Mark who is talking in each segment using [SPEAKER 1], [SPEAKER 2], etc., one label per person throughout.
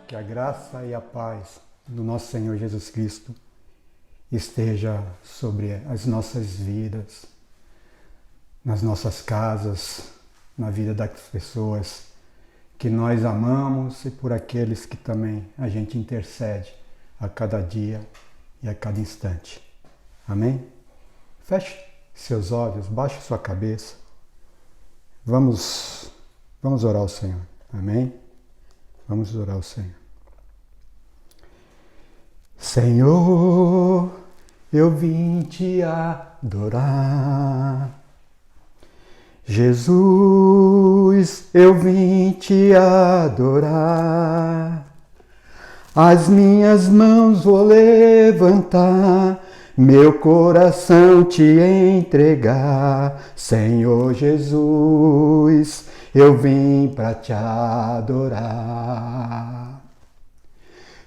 [SPEAKER 1] Que a graça e a paz do nosso Senhor Jesus Cristo esteja sobre as nossas vidas, nas nossas casas, na vida das pessoas que nós amamos e por aqueles que também a gente intercede a cada dia e a cada instante. Amém? Feche seus olhos, baixe sua cabeça. Vamos orar ao Senhor. Amém? Vamos orar ao Senhor. Senhor, eu vim te adorar. Jesus, eu vim te adorar. As minhas mãos vou levantar, meu coração te entregar. Senhor Jesus, eu vim para te adorar.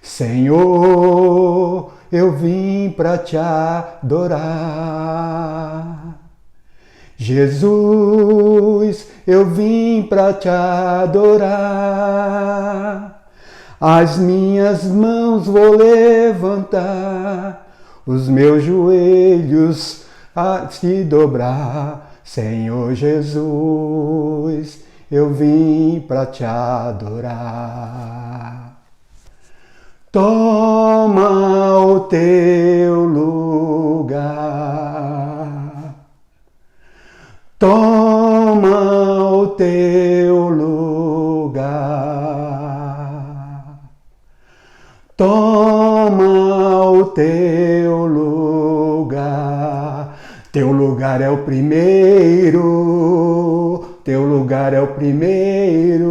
[SPEAKER 1] Senhor, eu vim para te adorar. Jesus, eu vim para te adorar. As minhas mãos vou levantar, os meus joelhos a te dobrar. Senhor Jesus, eu vim para te adorar. Toma o teu lugar. Toma o teu lugar. Toma o teu lugar. Teu lugar é o primeiro. Teu lugar é o primeiro.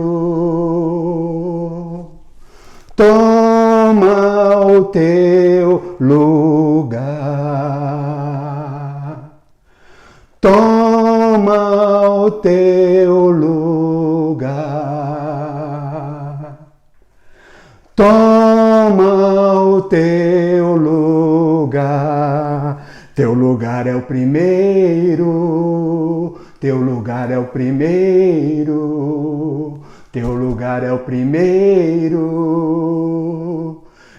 [SPEAKER 1] Toma o teu lugar. Toma o teu lugar. Toma o teu lugar. Teu lugar é o primeiro. Teu lugar é o primeiro. Teu lugar é o primeiro.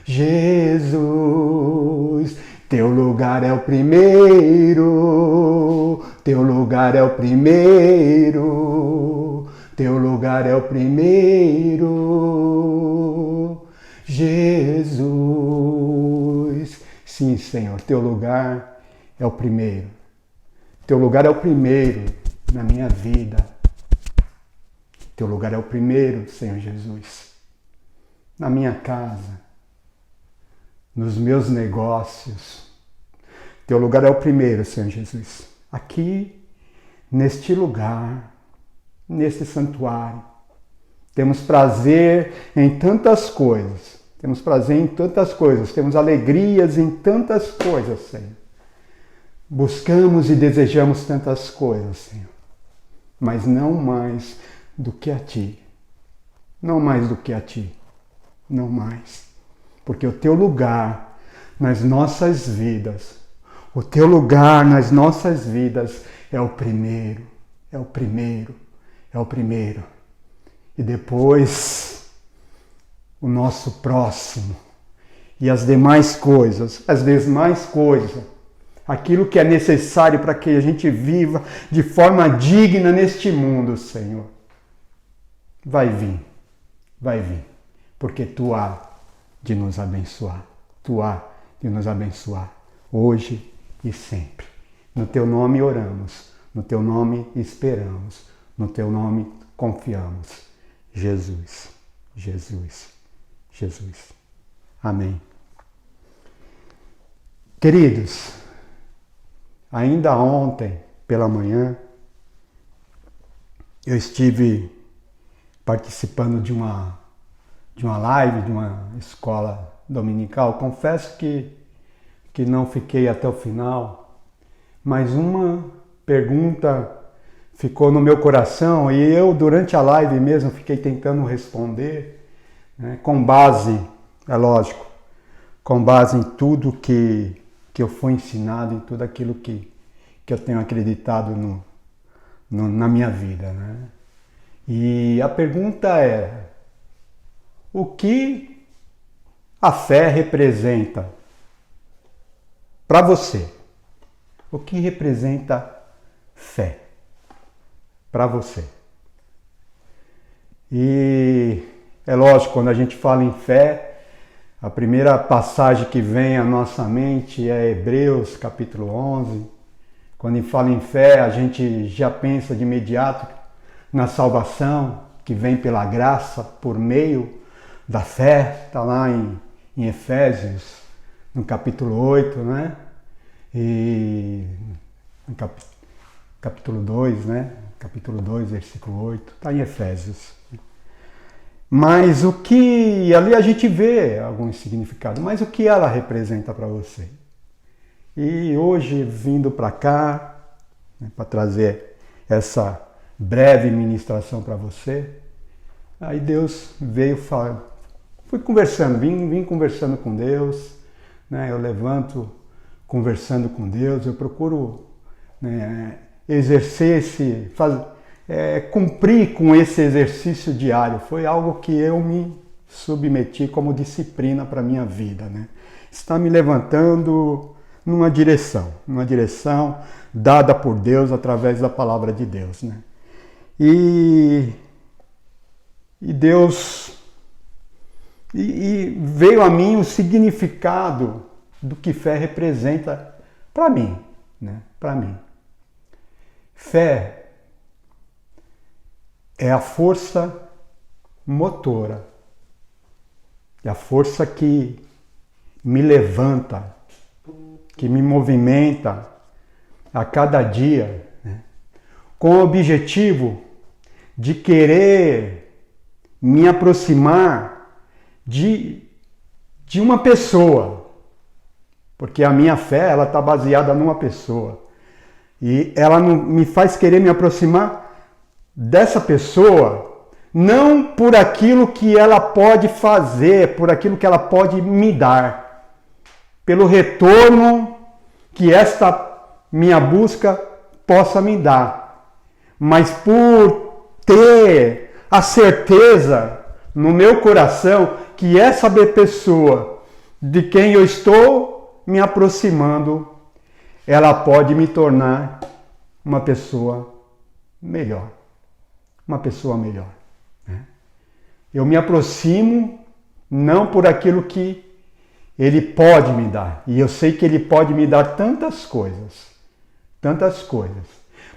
[SPEAKER 1] Jesus, teu lugar é o primeiro. Teu lugar é o primeiro. Teu lugar é o primeiro. Jesus. Sim, Senhor, teu lugar é o primeiro. Teu lugar é o primeiro na minha vida. Teu lugar é o primeiro, Senhor Jesus, na minha casa, nos meus negócios. Teu lugar é o primeiro, Senhor Jesus. Aqui, neste lugar, neste santuário, temos prazer em tantas coisas. Temos prazer em tantas coisas. Temos alegrias em tantas coisas, Senhor. Buscamos e desejamos tantas coisas, Senhor. Mas não mais do que a Ti. Não mais do que a Ti. Não mais. Porque o Teu lugar nas nossas vidas, o Teu lugar nas nossas vidas é o primeiro. É o primeiro. É o primeiro. E depois, o nosso próximo. E as demais coisas. Aquilo que é necessário para que a gente viva de forma digna neste mundo, Senhor. Vai vir, porque Tu há de nos abençoar. Tu há de nos abençoar, hoje e sempre. No Teu nome oramos, no Teu nome esperamos, no Teu nome confiamos. Jesus, Jesus, Jesus. Amém. Queridos, ainda ontem, pela manhã, eu estive participando de uma live, de uma escola dominical. Confesso que não fiquei até o final, mas uma pergunta ficou no meu coração e eu, durante a live mesmo, fiquei tentando responder, né, com base, é lógico, com base em tudo que eu fui ensinado, em tudo aquilo que eu tenho acreditado na minha vida, né? E a pergunta é: o que a fé representa para você? O que representa fé para você? E é lógico, quando a gente fala em fé, a primeira passagem que vem à nossa mente é Hebreus capítulo 11. Quando fala em fé, a gente já pensa de imediato na salvação que vem pela graça por meio da fé. Está lá em Efésios, no capítulo 8, né? E no capítulo 2, né? Capítulo 2, versículo 8. Está em Efésios. Mas o que... ali a gente vê algum significado, mas o que ela representa para você? E hoje, vindo para cá, né, para trazer essa breve ministração para você, aí Deus veio falar, fui conversando, vim conversando com Deus, né, eu levanto conversando com Deus, eu procuro, né, exercer cumprir com esse exercício diário. Foi algo que eu me submeti como disciplina para a minha vida, né? Está me levantando numa direção dada por Deus através da palavra de Deus, né? E Deus veio a mim o significado do que fé representa para mim, né? Para mim. Fé é a força motora, é a força que me levanta, que me movimenta a cada dia, né? Com o objetivo de querer me aproximar de uma pessoa, porque a minha fé ela está baseada numa pessoa e ela me faz querer me aproximar dessa pessoa, não por aquilo que ela pode fazer, por aquilo que ela pode me dar, pelo retorno que esta minha busca possa me dar, mas por ter a certeza no meu coração que essa pessoa de quem eu estou me aproximando, ela pode me tornar uma pessoa melhor. Uma pessoa melhor. Né? Eu me aproximo não por aquilo que ele pode me dar. E eu sei que ele pode me dar tantas coisas.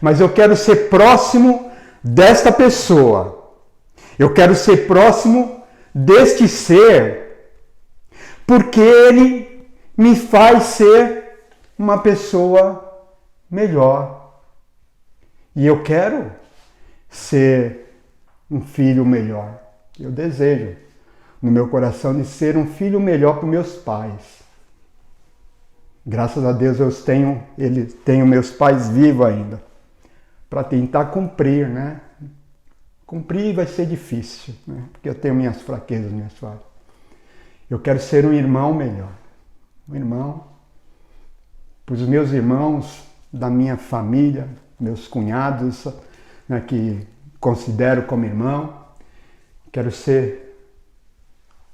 [SPEAKER 1] Mas eu quero ser próximo desta pessoa. Eu quero ser próximo deste ser. Porque ele me faz ser uma pessoa melhor. E eu quero ser um filho melhor. Eu desejo no meu coração de ser um filho melhor para meus pais. Graças a Deus eu tenho meus pais vivos ainda, para tentar cumprir, né? Cumprir vai ser difícil, né? Porque eu tenho minhas fraquezas, minhas falhas. Eu quero ser um irmão melhor. Um irmão para os meus irmãos da minha família, meus cunhados, né, que considero como irmão. Quero ser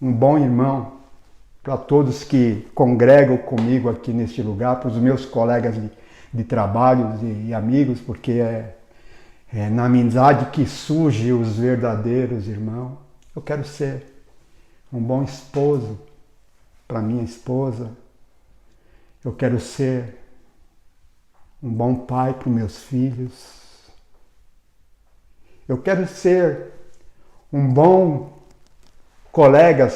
[SPEAKER 1] um bom irmão para todos que congregam comigo aqui neste lugar, para os meus colegas de trabalho e amigos, porque é na amizade que surgem os verdadeiros irmãos. Eu quero ser um bom esposo para minha esposa. Eu quero ser um bom pai para os meus filhos. Eu quero ser um bom colega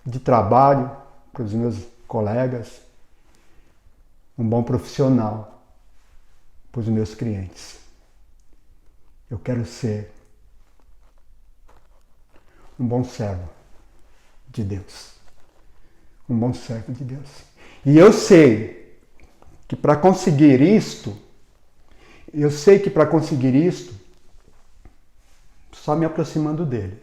[SPEAKER 1] de trabalho para os meus colegas, um bom profissional para os meus clientes. Eu quero ser um bom servo de Deus. Um bom servo de Deus. E eu sei que para conseguir isto, só me aproximando dele.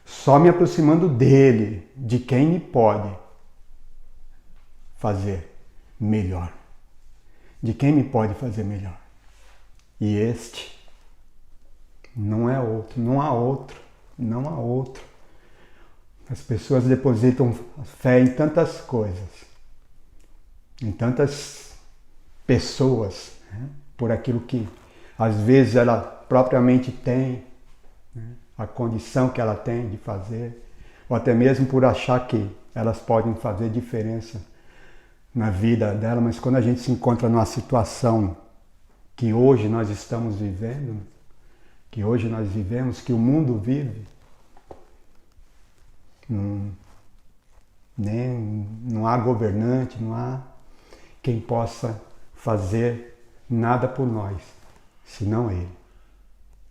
[SPEAKER 1] Só me aproximando dele, de quem me pode fazer melhor. De quem me pode fazer melhor. E este não é outro, não há outro. As pessoas depositam fé em tantas coisas, em tantas pessoas, né? Por aquilo que às vezes ela propriamente tem, né? A condição que ela tem de fazer, ou até mesmo por achar que elas podem fazer diferença na vida dela, mas quando a gente se encontra numa situação que hoje nós estamos vivendo, que hoje nós vivemos, que o mundo vive, não há governante, não há quem possa fazer nada por nós, senão Ele.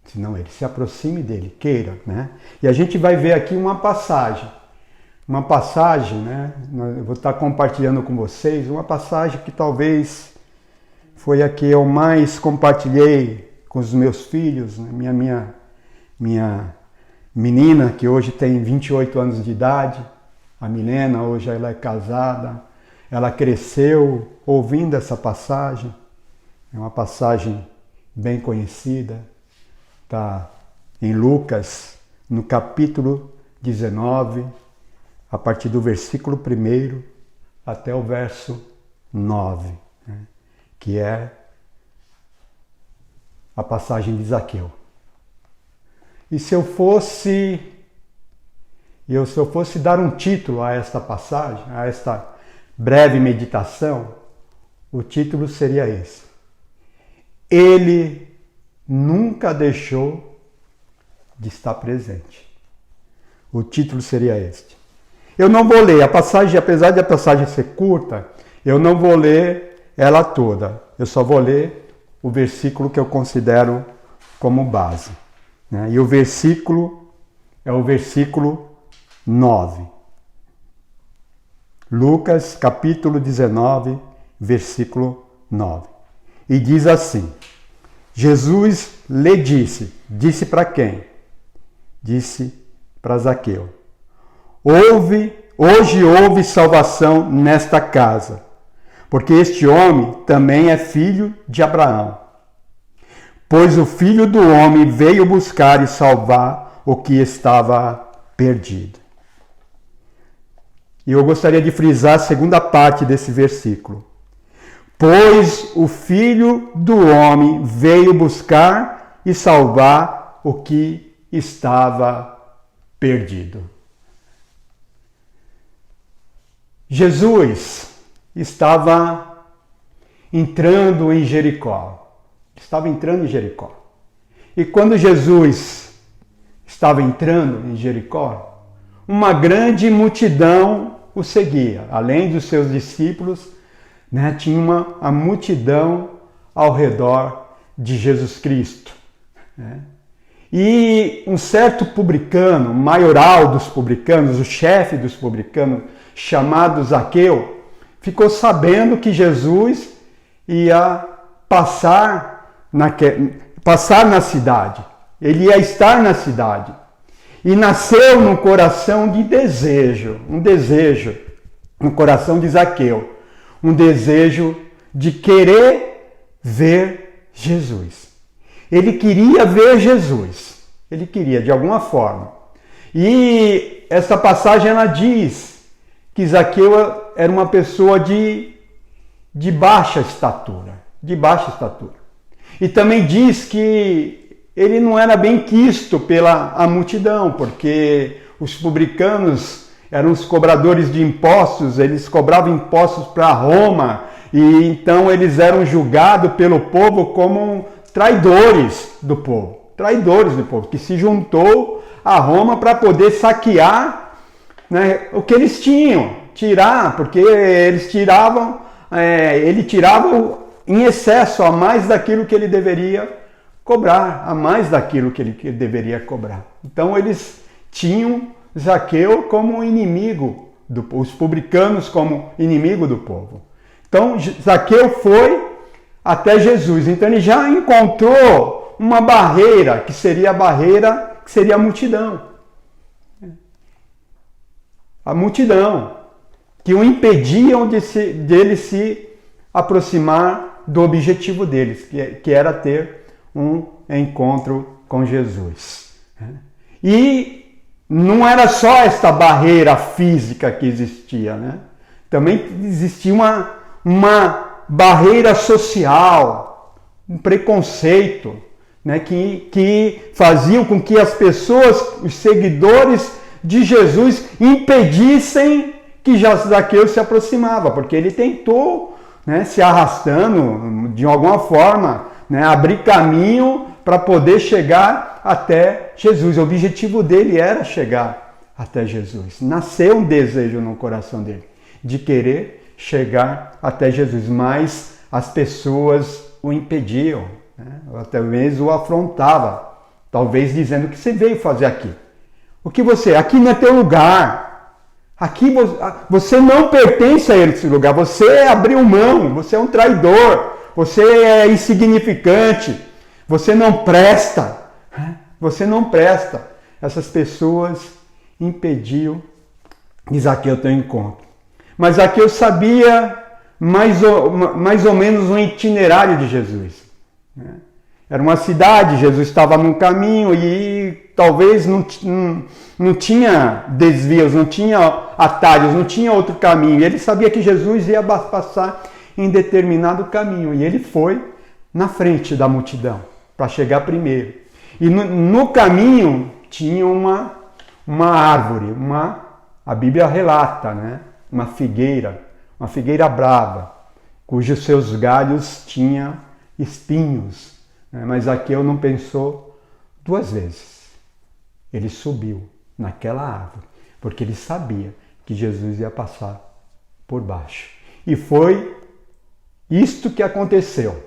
[SPEAKER 1] Senão Ele. Se aproxime dele, queira, né? E a gente vai ver aqui uma passagem, né? Eu vou estar compartilhando com vocês uma passagem que talvez foi a que eu mais compartilhei com os meus filhos, né? Minha menina, que hoje tem 28 anos de idade, a Milena, hoje ela é casada, ela cresceu ouvindo essa passagem, é uma passagem bem conhecida, está em Lucas, no capítulo 19, a partir do versículo 1 até o verso 9, né? Que é a passagem de Zaqueu. E se eu fosse dar um título a esta passagem, a esta breve meditação, o título seria esse: Ele nunca deixou de estar presente. O título seria este. Eu não vou ler a passagem, apesar de a passagem ser curta, eu não vou ler ela toda. Eu só vou ler o versículo que eu considero como base, né? E o versículo é o versículo 9. Lucas, capítulo 19, versículo 9. E diz assim: Jesus lhe disse para quem? Disse para Zaqueu: hoje houve salvação nesta casa, porque este homem também é filho de Abraão. Pois o Filho do Homem veio buscar e salvar o que estava perdido. E eu gostaria de frisar a segunda parte desse versículo. Pois o Filho do Homem veio buscar e salvar o que estava perdido. Jesus estava entrando em Jericó. E quando Jesus estava entrando em Jericó, uma grande multidão o seguia. Além dos seus discípulos, né, tinha a multidão ao redor de Jesus Cristo, né? E um certo publicano, maioral dos publicanos, o chefe dos publicanos, chamado Zaqueu, ficou sabendo que Jesus ia passar na cidade. Ele ia estar na cidade. E nasceu no coração de um desejo no coração de Zaqueu, um desejo de querer ver Jesus. Ele queria ver Jesus. Ele queria, de alguma forma. E essa passagem ela diz que Zaqueu era uma pessoa de baixa estatura. E também diz que ele não era bem quisto pela a multidão, porque os publicanos eram os cobradores de impostos, eles cobravam impostos para Roma, e então eles eram julgados pelo povo como traidores do povo, que se juntou a Roma para poder saquear, né, o que eles tinham, porque eles tiravam, ele tirava em excesso, a mais daquilo que ele deveria cobrar, Então eles tinham Zaqueu como inimigo, os publicanos como inimigo do povo. Então Zaqueu foi até Jesus, então ele já encontrou uma barreira, que seria a multidão. A multidão, que o impediam dele se aproximar do objetivo deles, que era ter um encontro com Jesus. E não era só esta barreira física que existia, né? Também existia uma barreira social, um preconceito, né? Que faziam com que as pessoas, os seguidores de Jesus, impedissem que Zaqueu se aproximava, porque ele tentou, né, se arrastando de alguma forma, né, abrir caminho para poder chegar até Jesus. O objetivo dele era chegar até Jesus. Nasceu um desejo no coração dele de querer chegar até Jesus, mas as pessoas o impediam, né, ou até mesmo o afrontavam, talvez dizendo: o que você veio fazer aqui? O que você? Aqui não é teu lugar. Aqui você não pertence a esse lugar. Você abriu mão. Você é um traidor. Você é insignificante. Você não presta. Você não presta. Essas pessoas impediam de Zaqueu ter um encontro. Mas Zaqueu sabia mais ou menos o itinerário de Jesus. Era uma cidade, Jesus estava num caminho e talvez não tinha desvios, não tinha atalhos, não tinha outro caminho. Ele sabia que Jesus ia passar em determinado caminho e ele foi na frente da multidão para chegar primeiro. E no caminho tinha uma árvore, a Bíblia relata, né? Uma figueira brava, cujos seus galhos tinham espinhos. Mas Zaqueu não pensou duas vezes. Ele subiu naquela árvore, porque ele sabia que Jesus ia passar por baixo. E foi isto que aconteceu.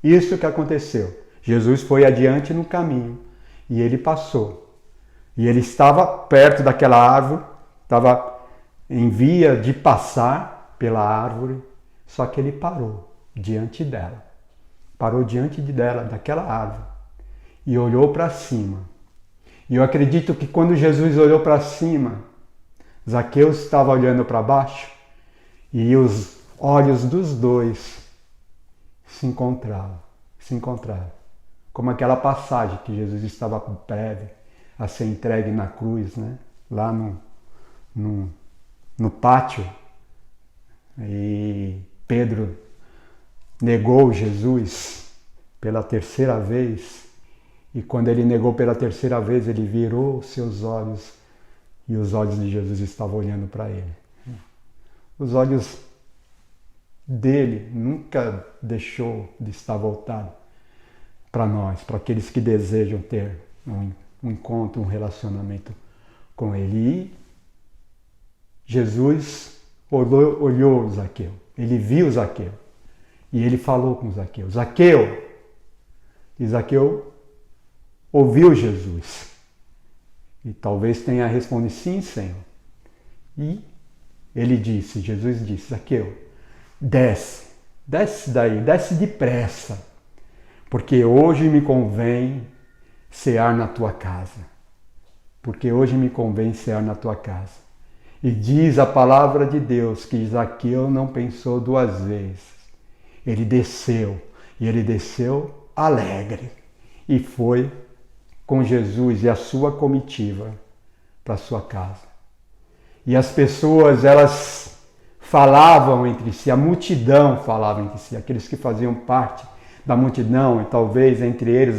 [SPEAKER 1] Isso que aconteceu. Jesus foi adiante no caminho e ele passou. E ele estava perto daquela árvore, estava em via de passar pela árvore, só que ele parou diante dela. Parou diante dela, daquela árvore, e olhou para cima. E eu acredito que quando Jesus olhou para cima, Zaqueu estava olhando para baixo, e os olhos dos dois se encontraram. Como aquela passagem que Jesus estava breve a ser entregue na cruz, né? Lá no pátio, e Pedro negou Jesus pela terceira vez, e quando ele negou pela terceira vez, ele virou os seus olhos e os olhos de Jesus estavam olhando para ele. Os olhos dele nunca deixou de estar voltado para nós, para aqueles que desejam ter um encontro, um relacionamento com ele. E Jesus olhou Zaqueu, ele viu Zaqueu. E ele falou com Zaqueu: Zaqueu! E Zaqueu ouviu Jesus. E talvez tenha respondido: sim, Senhor. E Jesus disse: Zaqueu, desce daí, desce depressa, porque hoje me convém cear na tua casa. Porque hoje me convém cear na tua casa. E diz a palavra de Deus que Zaqueu não pensou duas vezes. Ele desceu, e ele desceu alegre, e foi com Jesus e a sua comitiva para sua casa. E as pessoas, elas falavam entre si, a multidão falava entre si, aqueles que faziam parte da multidão, e talvez entre eles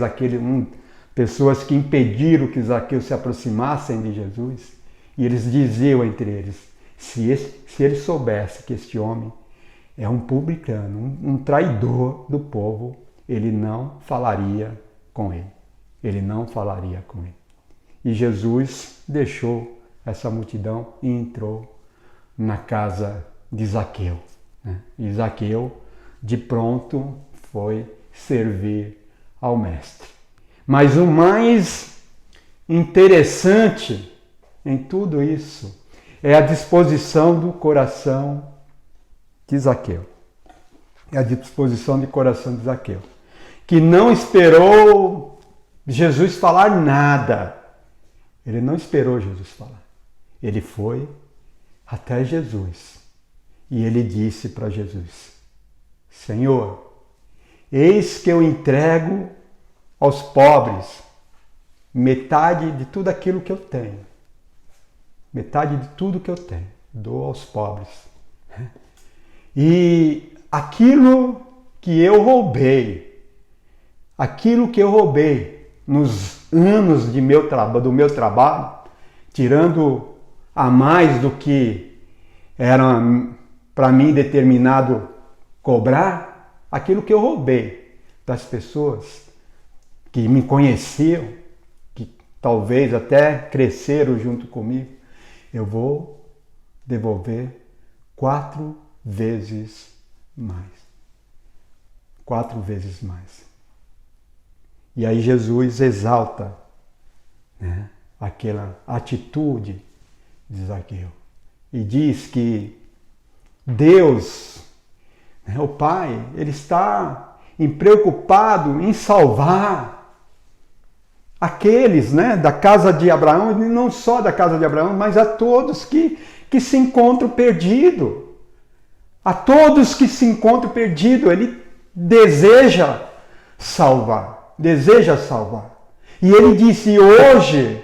[SPEAKER 1] pessoas que impediram que Zaqueu se aproximassem de Jesus, e eles diziam entre eles: se ele soubesse que este homem é um publicano, um traidor do povo, ele não falaria com ele. Ele não falaria com ele. E Jesus deixou essa multidão e entrou na casa de Zaqueu. E Zaqueu, de pronto, foi servir ao mestre. Mas o mais interessante em tudo isso é a disposição do coração de Zaqueu. É a disposição de coração de Zaqueu, que não esperou Jesus falar nada. Ele não esperou Jesus falar. Ele foi até Jesus e ele disse para Jesus: Senhor, eis que eu entrego aos pobres metade de tudo aquilo que eu tenho. Metade de tudo que eu tenho. Dou aos pobres. E aquilo que eu roubei nos anos do meu trabalho, tirando a mais do que era para mim determinado cobrar, aquilo que eu roubei das pessoas que me conheciam, que talvez até cresceram junto comigo, eu vou devolver 4 vezes mais. 4 vezes mais. E aí Jesus exalta, né, aquela atitude de Zaqueu. E diz que Deus, né, o Pai, Ele está preocupado em salvar aqueles, né, da casa de Abraão, e não só da casa de Abraão, mas a todos que se encontram perdidos. A todos que se encontram perdidos, Ele deseja salvar. E Ele disse, hoje,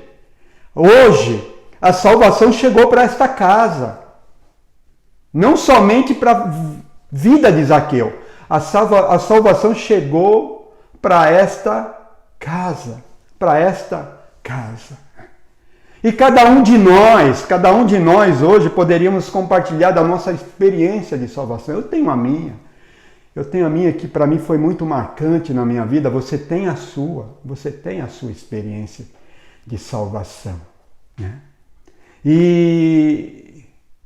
[SPEAKER 1] a salvação chegou para esta casa. Não somente para a vida de Zaqueu. A salvação chegou para esta casa. E cada um de nós hoje poderíamos compartilhar da nossa experiência de salvação. Eu tenho a minha que para mim foi muito marcante na minha vida. Você tem a sua experiência de salvação, né?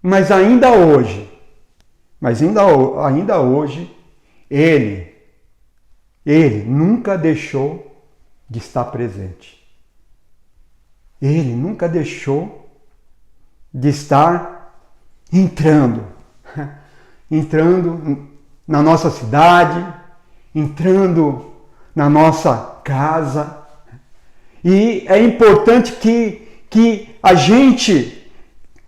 [SPEAKER 1] Mas ainda hoje, Ele nunca deixou de estar presente. Ele nunca deixou de estar entrando na nossa cidade, entrando na nossa casa. E é importante que a gente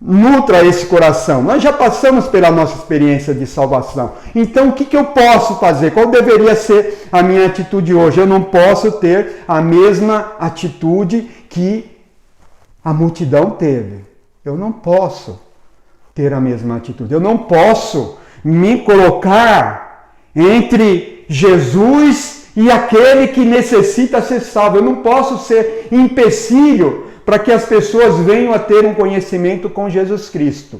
[SPEAKER 1] nutra esse coração. Nós já passamos pela nossa experiência de salvação. Então, o que eu posso fazer? Qual deveria ser a minha atitude hoje? Eu não posso ter a mesma atitude que a multidão teve. Eu não posso ter a mesma atitude. Eu não posso me colocar entre Jesus e aquele que necessita ser salvo. Eu não posso ser empecilho para que as pessoas venham a ter um conhecimento com Jesus Cristo.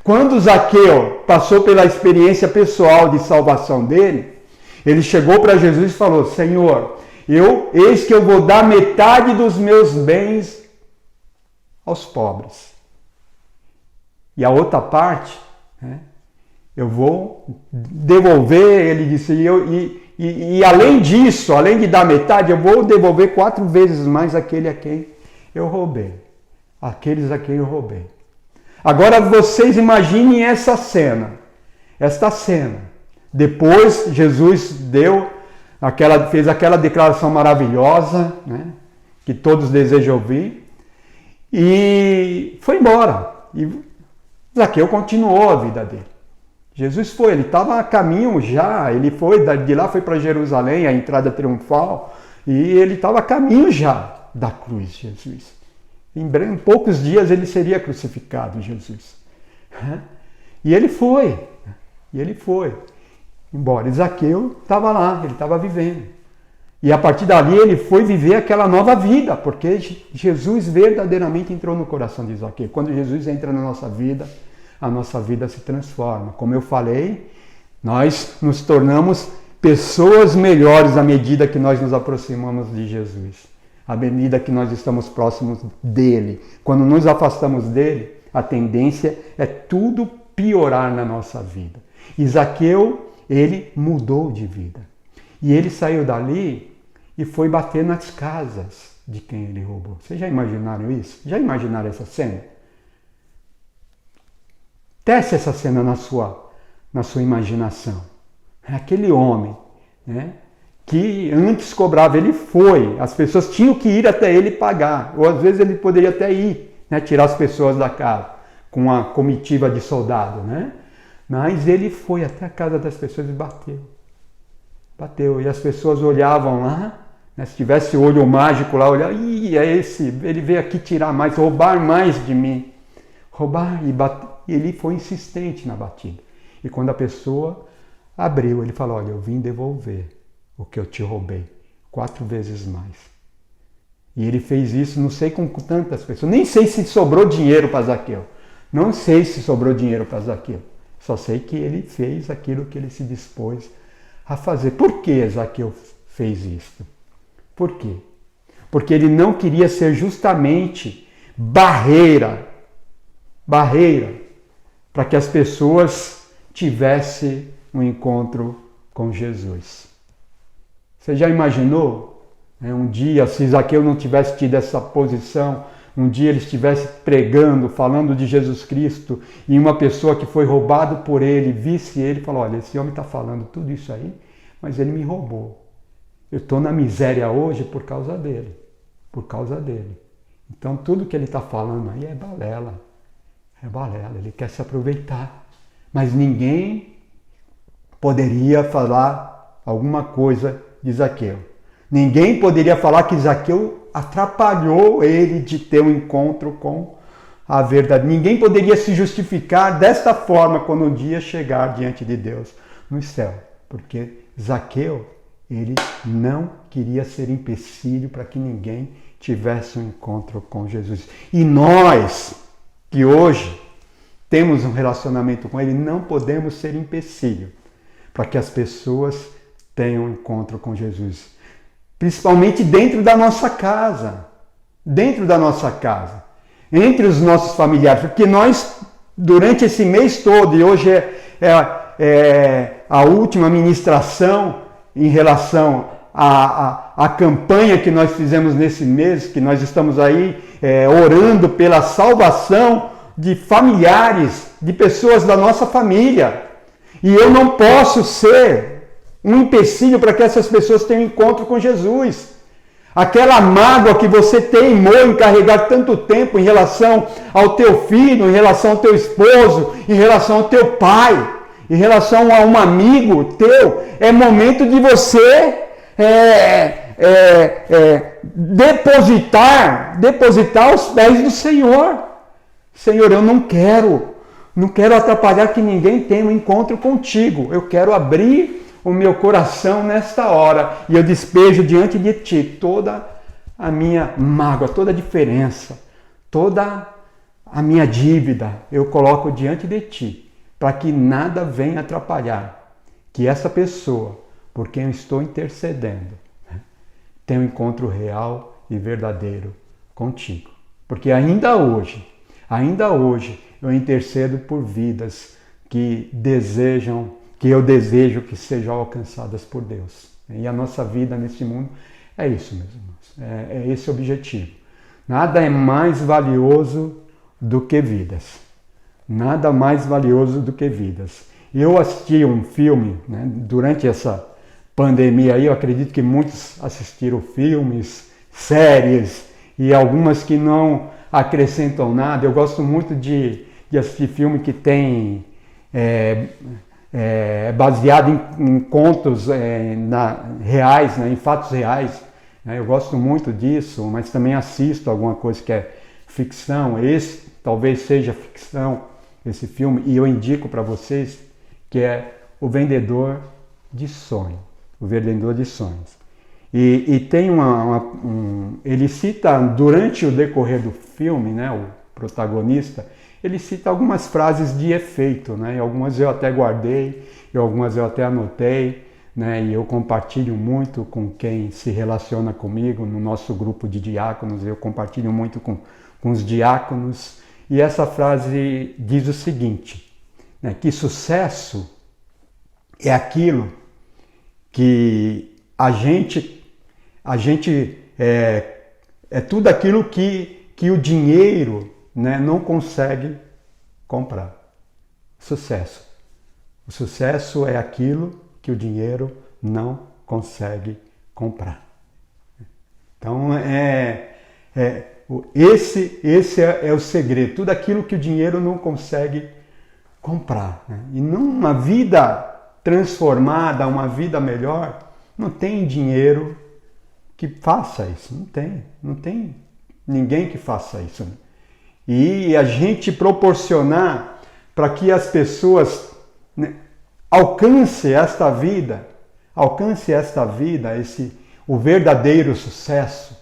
[SPEAKER 1] Quando Zaqueu passou pela experiência pessoal de salvação dele, ele chegou para Jesus e falou, Senhor, eis que eu vou dar metade dos meus bens aos pobres. E a outra parte, né, eu vou devolver, ele disse, e além disso, além de dar metade, eu vou devolver 4 vezes mais aquele a quem eu roubei. Aqueles a quem eu roubei. Agora vocês imaginem esta cena. Depois Jesus fez aquela declaração maravilhosa, né, que todos desejam ouvir, e foi embora. E Zaqueu continuou a vida dele. Jesus ele estava a caminho já, ele foi de lá, foi para Jerusalém, a entrada triunfal, e ele estava a caminho já da cruz, Jesus. Em poucos dias ele seria crucificado, Jesus. E ele foi. Embora Zaqueu estava lá, ele estava vivendo. E a partir dali ele foi viver aquela nova vida, porque Jesus verdadeiramente entrou no coração de Zaqueu. Quando Jesus entra na nossa vida, a nossa vida se transforma. Como eu falei, nós nos tornamos pessoas melhores à medida que nós nos aproximamos de Jesus. À medida que nós estamos próximos dele. Quando nos afastamos dele, a tendência é tudo piorar na nossa vida. E Zaqueu, ele mudou de vida. E ele saiu dali e foi bater nas casas de quem ele roubou. Vocês já imaginaram isso? Já imaginaram essa cena? Teste essa cena na sua imaginação. Aquele homem, né, que antes cobrava, ele foi. As pessoas tinham que ir até ele pagar. Ou às vezes ele poderia até ir, né, tirar as pessoas da casa com uma comitiva de soldado, né? Mas ele foi até a casa das pessoas e bateu. E as pessoas olhavam lá, né, se tivesse olho mágico lá, olhavam, é esse, ele veio aqui tirar mais, roubar mais de mim. roubar. E ele foi insistente na batida. E quando a pessoa abriu, ele falou, olha, eu vim devolver o que eu te roubei, 4 vezes mais. E ele fez isso, não sei com tantas pessoas, nem sei se sobrou dinheiro para Zaqueu. Não sei se sobrou dinheiro para Zaqueu. Só sei que ele fez aquilo que ele se dispôs a fazer. Por que Zaqueu fez isso? Por quê? Porque ele não queria ser justamente barreira para que as pessoas tivessem um encontro com Jesus. Você já imaginou? Um dia, se Zaqueu não tivesse tido essa posição, um dia ele estivesse pregando, falando de Jesus Cristo, e uma pessoa que foi roubado por ele, visse ele e falou, olha, esse homem está falando tudo isso aí, mas ele me roubou. Eu estou na miséria hoje por causa dele. Por causa dele. Então tudo que ele está falando aí é balela. É balela, ele quer se aproveitar. Mas ninguém poderia falar alguma coisa de Zaqueu. Ninguém poderia falar que Zaqueu atrapalhou ele de ter um encontro com a verdade. Ninguém poderia se justificar desta forma quando um dia chegar diante de Deus no céu. Porque Zaqueu, ele não queria ser empecilho para que ninguém tivesse um encontro com Jesus. E nós, que hoje temos um relacionamento com ele, não podemos ser empecilho para que as pessoas tenham um encontro com Jesus. Principalmente dentro da nossa casa. Dentro da nossa casa. Entre os nossos familiares. Porque nós, durante esse mês todo, e hoje é a última ministração em relação à campanha que nós fizemos nesse mês, que nós estamos aí orando pela salvação de familiares, de pessoas da nossa família. E eu não posso ser um empecilho para que essas pessoas tenham encontro com Jesus. Aquela mágoa que você teimou em carregar tanto tempo em relação ao teu filho, em relação ao teu esposo, em relação ao teu pai, em relação a um amigo teu, é momento de você depositar aos pés do Senhor. Senhor, eu não quero atrapalhar que ninguém tenha um encontro contigo. Eu quero abrir o meu coração nesta hora e eu despejo diante de ti toda a minha mágoa, toda a diferença, toda a minha dívida. Eu coloco diante de ti para que nada venha atrapalhar que essa pessoa, por quem eu estou intercedendo, tenha um encontro real e verdadeiro contigo. Porque ainda hoje eu intercedo por vidas que eu desejo que sejam alcançadas por Deus. E a nossa vida nesse mundo é isso, meus irmãos. É esse o objetivo. Nada é mais valioso do que vidas. Nada mais valioso do que vidas. Eu assisti um filme, né, durante essa pandemia aí, eu acredito que muitos assistiram filmes, séries, e algumas que não acrescentam nada. Eu gosto muito de assistir filme que tem baseado em contos reais, né, em fatos reais. Eu gosto muito disso, mas também assisto alguma coisa que é ficção. Esse talvez seja ficção, esse filme, e eu indico para vocês que é O Vendedor de Sonhos. O Vendedor de Sonhos. E tem ele cita, durante o decorrer do filme, né, o protagonista, ele cita algumas frases de efeito, né, e algumas eu até guardei, e algumas eu até anotei, né, e eu compartilho muito com quem se relaciona comigo, no nosso grupo de diáconos, eu compartilho muito com os diáconos, e essa frase diz o seguinte, né, que sucesso é aquilo que a gente é tudo aquilo que o dinheiro, né, não consegue comprar. Sucesso. O sucesso é aquilo que o dinheiro não consegue comprar. Então esse é o segredo. Tudo aquilo que o dinheiro não consegue comprar. Né? E numa vida transformada, uma vida melhor, não tem dinheiro que faça isso. Não tem ninguém que faça isso. Né? e a gente proporcionar para que as pessoas, né, alcance esta vida, o verdadeiro sucesso,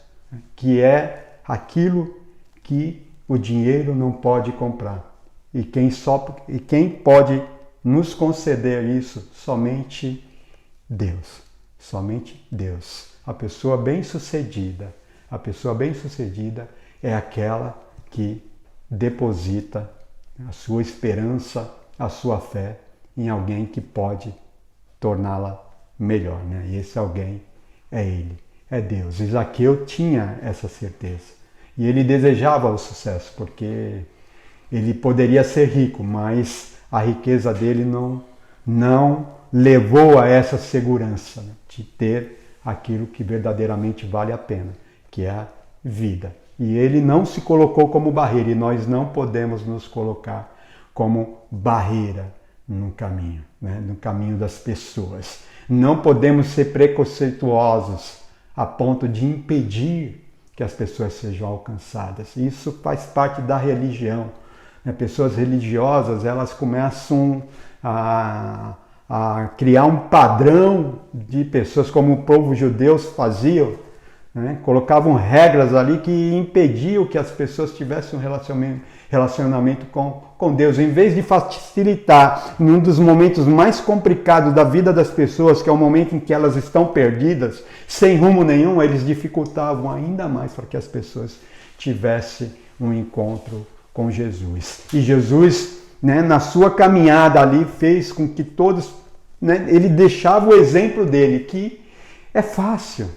[SPEAKER 1] que é aquilo que o dinheiro não pode comprar. E quem pode nos conceder isso? Somente Deus. Somente Deus. A pessoa bem-sucedida é aquela que deposita a sua esperança, a sua fé em alguém que pode torná-la melhor, né? E esse alguém é Ele, é Deus. E Zaqueu tinha essa certeza. E ele desejava o sucesso, porque ele poderia ser rico, mas a riqueza dele não levou a essa segurança, né, de ter aquilo que verdadeiramente vale a pena, que é a vida. E ele não se colocou como barreira, e nós não podemos nos colocar como barreira no caminho, né, no caminho das pessoas. Não podemos ser preconceituosos a ponto de impedir que as pessoas sejam alcançadas. Isso faz parte da religião. Pessoas religiosas, elas começam a criar um padrão de pessoas como o povo judeu fazia, né? Colocavam regras ali que impediam que as pessoas tivessem um relacionamento com Deus. Em vez de facilitar em um dos momentos mais complicados da vida das pessoas, que é o momento em que elas estão perdidas, sem rumo nenhum, eles dificultavam ainda mais para que as pessoas tivessem um encontro com Jesus. E Jesus, né, na sua caminhada ali, fez com que todos, né, ele deixava o exemplo dele, que é fácil.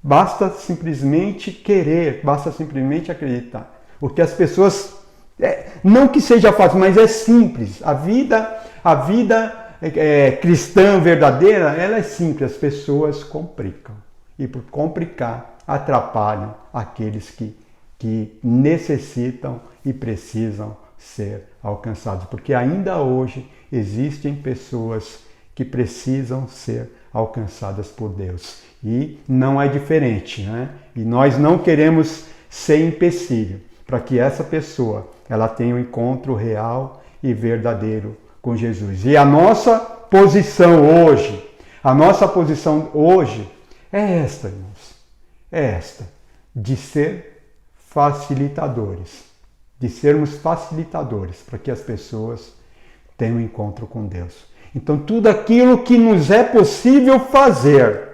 [SPEAKER 1] Basta simplesmente querer, basta simplesmente acreditar. Porque as pessoas, não que seja fácil, mas é simples. A vida cristã verdadeira, ela é simples. As pessoas complicam. E por complicar, atrapalham aqueles que necessitam e precisam ser alcançados. Porque ainda hoje existem pessoas que precisam ser alcançadas por Deus. E não é diferente, né? E nós não queremos ser empecilho para que essa pessoa ela tenha um encontro real e verdadeiro com Jesus. E a nossa posição hoje é esta, irmãos. É esta, de sermos facilitadores para que as pessoas tenham um encontro com Deus. Então, tudo aquilo que nos é possível fazer,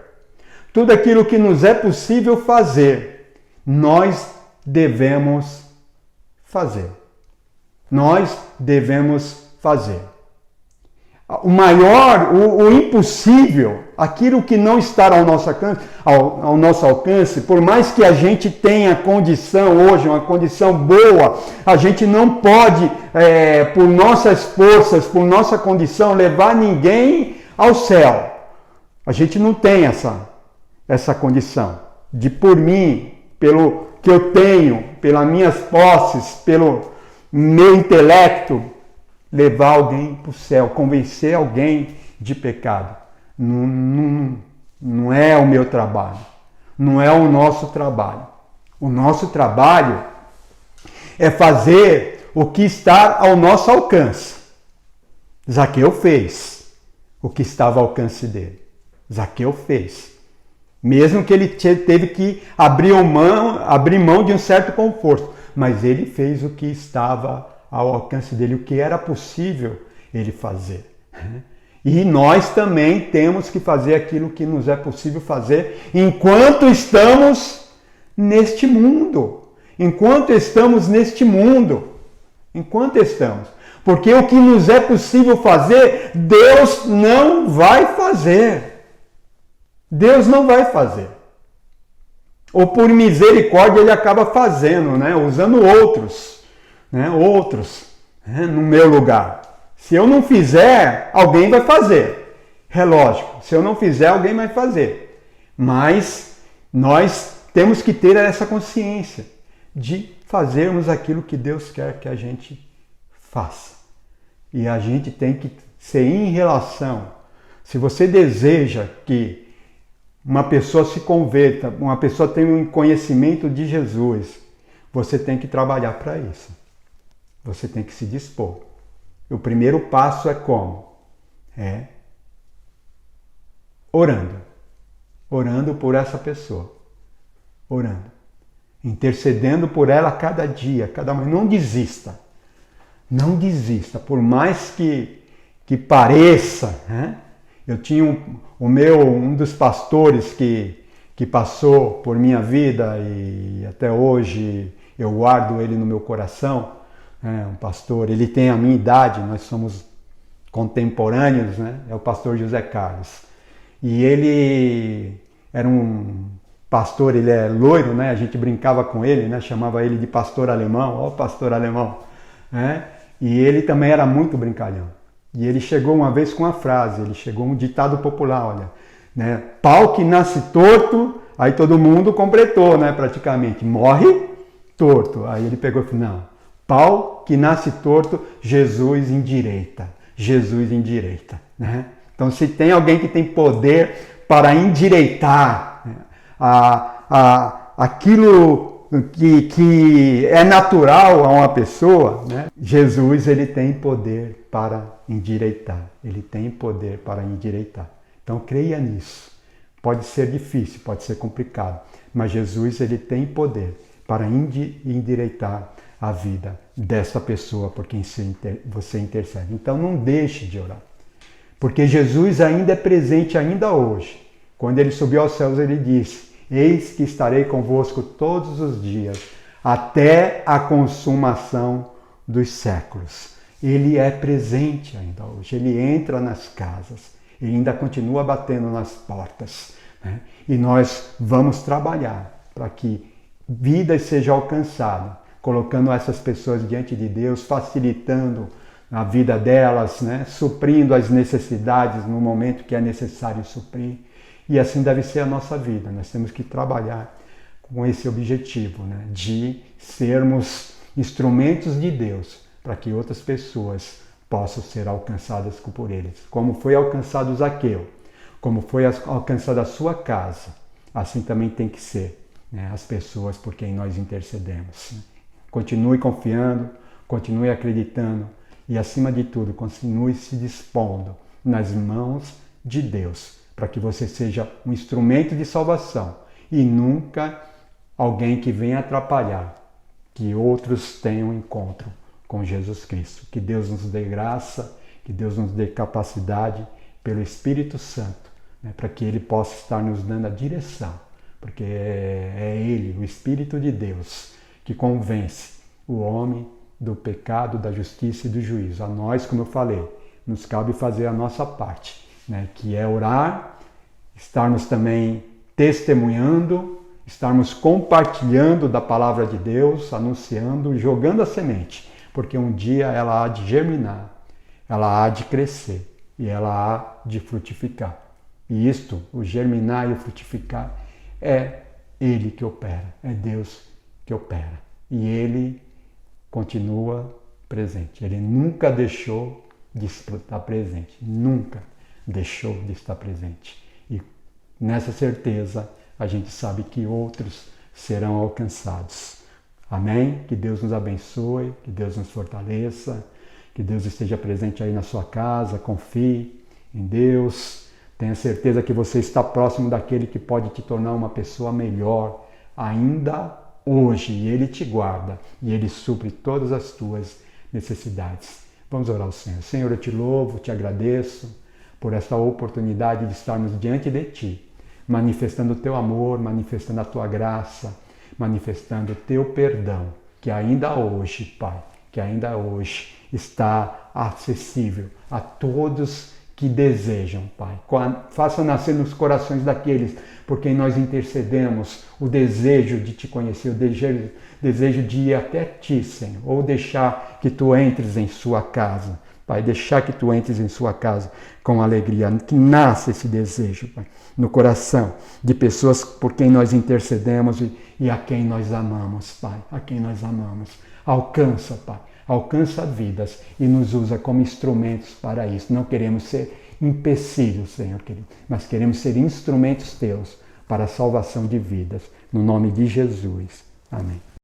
[SPEAKER 1] nós devemos fazer. O impossível, aquilo que não está ao nosso alcance, por mais que a gente tenha condição hoje, uma condição boa, a gente não pode, por nossas forças, por nossa condição, levar ninguém ao céu. A gente não tem essa condição de, por mim, pelo que eu tenho, pelas minhas posses, pelo meu intelecto, levar alguém para o céu, convencer alguém de pecado. Não é o meu trabalho, não é o nosso trabalho. O nosso trabalho é fazer o que está ao nosso alcance. Zaqueu fez o que estava ao alcance dele. Zaqueu fez. Mesmo que ele teve que abrir mão de um certo conforto, mas ele fez o que estava ao alcance dele, o que era possível ele fazer. E nós também temos que fazer aquilo que nos é possível fazer enquanto estamos neste mundo. Porque o que nos é possível fazer, Deus não vai fazer. Ou por misericórdia ele acaba fazendo, né? Usando outros, no meu lugar. Se eu não fizer, alguém vai fazer. É lógico, se eu não fizer, alguém vai fazer. Mas nós temos que ter essa consciência de fazermos aquilo que Deus quer que a gente faça. E a gente tem que ser em relação. Se você deseja que uma pessoa se converta, uma pessoa tenha um conhecimento de Jesus, você tem que trabalhar para isso. Você tem que se dispor. O primeiro passo é como? É orando. Orando por essa pessoa. Orando. Intercedendo por ela cada dia, cada manhã. Não desista. Não desista. Por mais que pareça, né? Eu tinha um dos pastores que passou por minha vida e até hoje eu guardo ele no meu coração. Um pastor, ele tem a minha idade, nós somos contemporâneos, né? É o pastor José Carlos. E ele era um pastor, ele é loiro, né? A gente brincava com ele, né? Chamava ele de pastor alemão, ó pastor alemão, né? E ele também era muito brincalhão. E ele chegou uma vez com uma frase, ele chegou um ditado popular, olha, né? Pau que nasce torto, aí todo mundo completou, né? Praticamente, morre torto. Aí ele pegou e falou, não, pau que nasce torto, Jesus endireita. Jesus endireita, né? Então, se tem alguém que tem poder para endireitar, né, aquilo que é natural a uma pessoa, né? Jesus, ele tem poder para endireitar. Ele tem poder para endireitar. Então, creia nisso. Pode ser difícil, pode ser complicado, mas Jesus, ele tem poder para endireitar a vida dessa pessoa por quem você intercede. Então, não deixe de orar. Porque Jesus ainda é presente ainda hoje. Quando ele subiu aos céus, ele disse, eis que estarei convosco todos os dias, até a consumação dos séculos. Ele é presente ainda hoje. Ele entra nas casas. Ele ainda continua batendo nas portas. Né? E nós vamos trabalhar para que vidas sejam alcançadas, colocando essas pessoas diante de Deus, facilitando a vida delas, né? Suprindo as necessidades no momento que é necessário suprir. E assim deve ser a nossa vida. Nós temos que trabalhar com esse objetivo, né? De sermos instrumentos de Deus para que outras pessoas possam ser alcançadas por eles. Como foi alcançado Zaqueu, como foi alcançada a sua casa, assim também tem que ser, né? As pessoas por quem nós intercedemos. Continue confiando, continue acreditando e, acima de tudo, continue se dispondo nas mãos de Deus, para que você seja um instrumento de salvação e nunca alguém que venha atrapalhar que outros tenham encontro com Jesus Cristo. Que Deus nos dê graça, que Deus nos dê capacidade pelo Espírito Santo, né, para que Ele possa estar nos dando a direção, porque é Ele, o Espírito de Deus, que convence o homem do pecado, da justiça e do juízo. A nós, como eu falei, nos cabe fazer a nossa parte, né, que é orar, estarmos também testemunhando, estarmos compartilhando da palavra de Deus, anunciando, jogando a semente, porque um dia ela há de germinar, ela há de crescer e ela há de frutificar. E isto, o germinar e o frutificar, é Ele que opera, é Deus que opera. E Ele continua presente. Ele nunca deixou de estar presente. Nunca deixou de estar presente. E nessa certeza, a gente sabe que outros serão alcançados. Amém? Que Deus nos abençoe, que Deus nos fortaleça, que Deus esteja presente aí na sua casa. Confie em Deus. Tenha certeza que você está próximo daquele que pode te tornar uma pessoa melhor ainda hoje, e Ele te guarda, e Ele supre todas as tuas necessidades. Vamos orar ao Senhor. Senhor, eu te louvo, te agradeço por esta oportunidade de estarmos diante de Ti, manifestando o Teu amor, manifestando a Tua graça, manifestando o Teu perdão, que ainda hoje, Pai, que ainda hoje está acessível a todos que desejam, Pai. Faça nascer nos corações daqueles por quem nós intercedemos o desejo de Te conhecer, o desejo de ir até Ti, Senhor, ou deixar que Tu entres em sua casa, Pai, deixar que Tu entres em sua casa com alegria, que nasça esse desejo, Pai, no coração de pessoas por quem nós intercedemos e a quem nós amamos, Pai, a quem nós amamos. Alcança, Pai, alcança vidas e nos usa como instrumentos para isso. Não queremos ser empecilhos, Senhor querido, mas queremos ser instrumentos Teus para a salvação de vidas. No nome de Jesus. Amém.